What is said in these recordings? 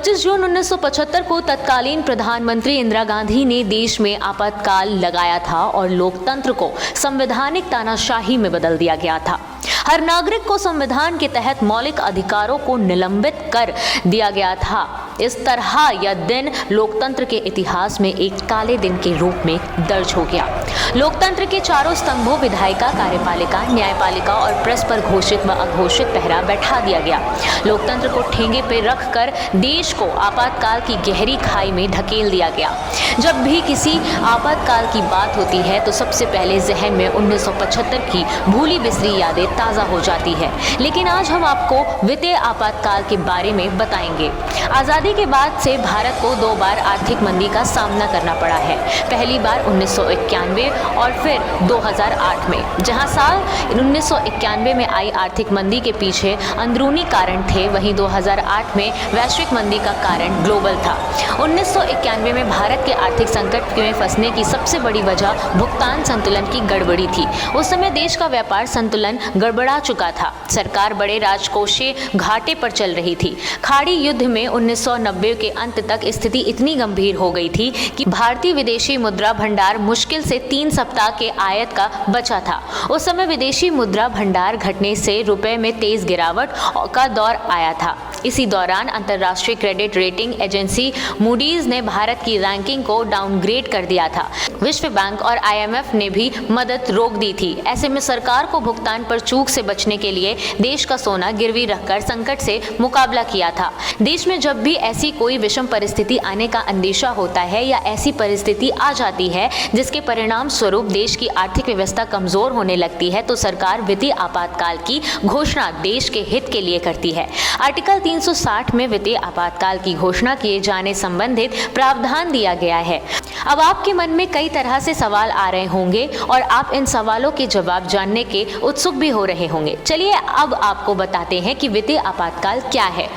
25 जून 1975 को तत्कालीन प्रधानमंत्री इंदिरा गांधी ने देश में आपातकाल लगाया था और लोकतंत्र को संवैधानिक तानाशाही में बदल दिया गया था। हर नागरिक को संविधान के तहत मौलिक अधिकारों को निलंबित कर दिया गया था। इस तरह यह दिन लोकतंत्र के इतिहास में एक काले दिन के रूप में दर्ज हो गया। लोकतंत्र के चारों स्तंभों विधायिका, कार्यपालिका, न्यायपालिका और प्रेस पर घोषित व अघोषित पहरा बैठा दिया गया। लोकतंत्र को ठेंगे पर रखकर देश को आपातकाल की गहरी खाई में ढकेल दिया गया। जब भी किसी आपातकाल की बात होती है तो सबसे पहले जहन में 1975 की भूली बिसरी यादें ताज़ा हो जाती है। लेकिन आज हम आपको वित्तीय आपातकाल के बारे में बताएंगे। आज़ादी के बाद से भारत को 2 बार आर्थिक मंदी का सामना करना पड़ा है। पहली बार 1991 और फिर 2008 में। जहां साल 1991 में आई आर्थिक मंदी के पीछे अंदरूनी कारण थे, वहीं 2008 में वैश्विक मंदी का कारण ग्लोबल था। 1991 में भारत के आर्थिक संकट में फंसने की सबसे बड़ी वजह भुगतान संतुलन की गड़बड़ी थी। उस समय देश का व्यापार संतुलन गड़बड़ा चुका था। सरकार बड़े राजकोषीय घाटे पर चल रही थी। खाड़ी युद्ध में 1990 के अंत तक स्थिति इतनी गंभीर हो गई थी कि भारतीय विदेशी मुद्रा भंडार मुश्किल से 3 सप्ताह के आयत का बचा था। उस समय विदेशी मुद्रा भंडार घटने से रुपए में तेज गिरावट का दौर आया था। इसी दौरान अंतर्राष्ट्रीय क्रेडिट रेटिंग एजेंसी मूडीज ने भारत की रैंकिंग को डाउनग्रेड कर दिया था। विश्व बैंक और IMF ने भी मदद रोक दी थी। ऐसे में सरकार को भुगतान पर चूक से बचने के लिए देश का सोना गिरवी रखकर संकट से मुकाबला किया था। देश में जब भी ऐसी कोई विषम परिस्थिति आने का अंदेशा होता है या ऐसी परिस्थिति आ जाती है जिसके परिणाम स्वरूप देश की आर्थिक व्यवस्था कमजोर होने लगती है, तो सरकार वित्तीय आपातकाल की घोषणा देश के हित के लिए करती है। आर्टिकल 360 में वित्तीय आपातकाल की घोषणा किए जाने संबंधित प्रावधान दिया गया है। अब आपके मन में कई तरह से सवाल आ रहे होंगे और आप इन सवालों के जवाब जानने के उत्सुक भी हो रहे होंगे। चलिए अब आपको बताते हैं कि वित्तीय आपातकाल क्या है।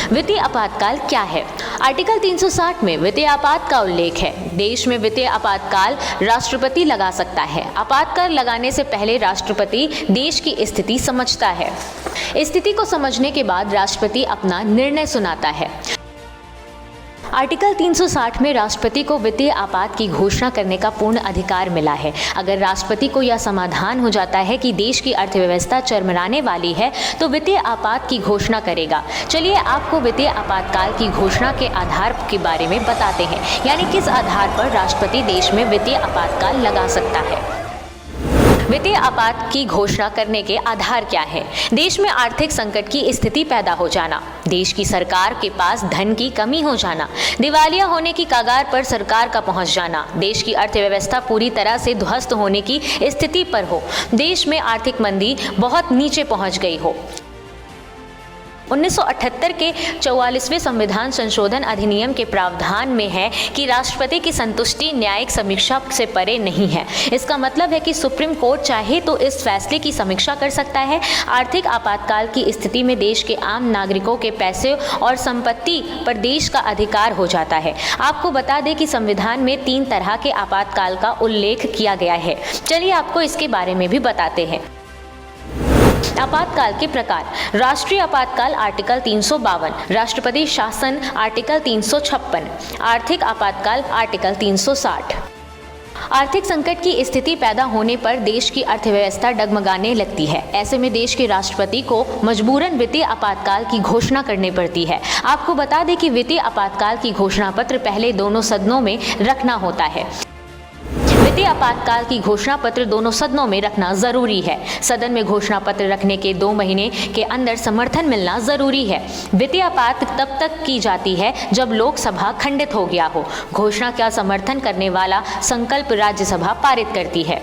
वित्तीय आपातकाल क्या है? आर्टिकल 360 में वित्तीय आपात का उल्लेख है। देश में वित्तीय आपातकाल राष्ट्रपति लगा सकता है। आपातकाल लगाने से पहले राष्ट्रपति देश की स्थिति समझता है। स्थिति को समझने के बाद राष्ट्रपति अपना निर्णय सुनाता है। आर्टिकल 360 में राष्ट्रपति को वित्तीय आपात की घोषणा करने का पूर्ण अधिकार मिला है। अगर राष्ट्रपति को यह समाधान हो जाता है कि देश की अर्थव्यवस्था चरमराने वाली है तो वित्तीय आपात की घोषणा करेगा। चलिए आपको वित्तीय आपातकाल की घोषणा के आधार के बारे में बताते हैं, यानी किस आधार पर राष्ट्रपति देश में वित्तीय आपातकाल लगा सकता है। वित्तीय आपात की घोषणा करने के आधार क्या है? देश में आर्थिक संकट की स्थिति पैदा हो जाना, देश की सरकार के पास धन की कमी हो जाना, दिवालिया होने की कगार पर सरकार का पहुंच जाना, देश की अर्थव्यवस्था पूरी तरह से ध्वस्त होने की स्थिति पर हो, देश में आर्थिक मंदी बहुत नीचे पहुंच गई हो। 1978 के 44वें संविधान संशोधन अधिनियम के प्रावधान में है कि राष्ट्रपति की संतुष्टि न्यायिक समीक्षा से परे नहीं है। इसका मतलब है कि सुप्रीम कोर्ट चाहे तो इस फैसले की समीक्षा कर सकता है। आर्थिक आपातकाल की स्थिति में देश के आम नागरिकों के पैसे और संपत्ति पर देश का अधिकार हो जाता है। आपको बता दें कि संविधान में 3 तरह के आपातकाल का उल्लेख किया गया है। चलिए आपको इसके बारे में भी बताते हैं। आपातकाल के प्रकार। राष्ट्रीय आपातकाल आर्टिकल 352, राष्ट्रपति शासन आर्टिकल 356, आर्थिक आपातकाल आर्टिकल 360। आर्थिक संकट की स्थिति पैदा होने पर देश की अर्थव्यवस्था डगमगाने लगती है। ऐसे में देश के राष्ट्रपति को मजबूरन वित्तीय आपातकाल की घोषणा करनी पड़ती है। आपको बता दें कि वित्तीय आपातकाल की घोषणा पत्र पहले दोनों सदनों में रखना होता है। वित्तीय आपातकाल की घोषणा पत्र दोनों सदनों में रखना जरूरी है। सदन में घोषणा पत्र रखने के 2 महीने के अंदर समर्थन मिलना जरूरी है। वित्तीय आपात तब तक की जाती है जब लोकसभा खंडित हो गया हो। घोषणा का समर्थन करने वाला संकल्प राज्यसभा पारित करती है।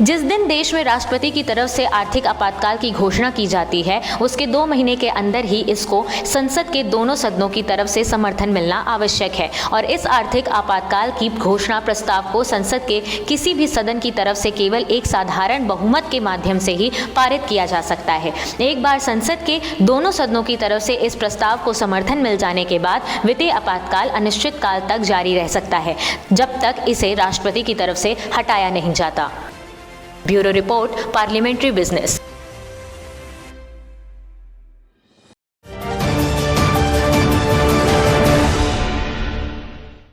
जिस दिन देश में राष्ट्रपति की तरफ से आर्थिक आपातकाल की घोषणा की जाती है उसके 2 महीने के अंदर ही इसको संसद के दोनों सदनों की तरफ से समर्थन मिलना आवश्यक है और इस आर्थिक आपातकाल की घोषणा प्रस्ताव को संसद के किसी भी सदन की तरफ से केवल एक साधारण बहुमत के माध्यम से ही पारित किया जा सकता है। एक बार संसद के दोनों सदनों की तरफ से इस प्रस्ताव को समर्थन मिल जाने के बाद वित्तीय आपातकाल अनिश्चित काल तक जारी रह सकता है, जब तक इसे राष्ट्रपति की तरफ से हटाया नहीं जाता। Bureau report, parliamentary business.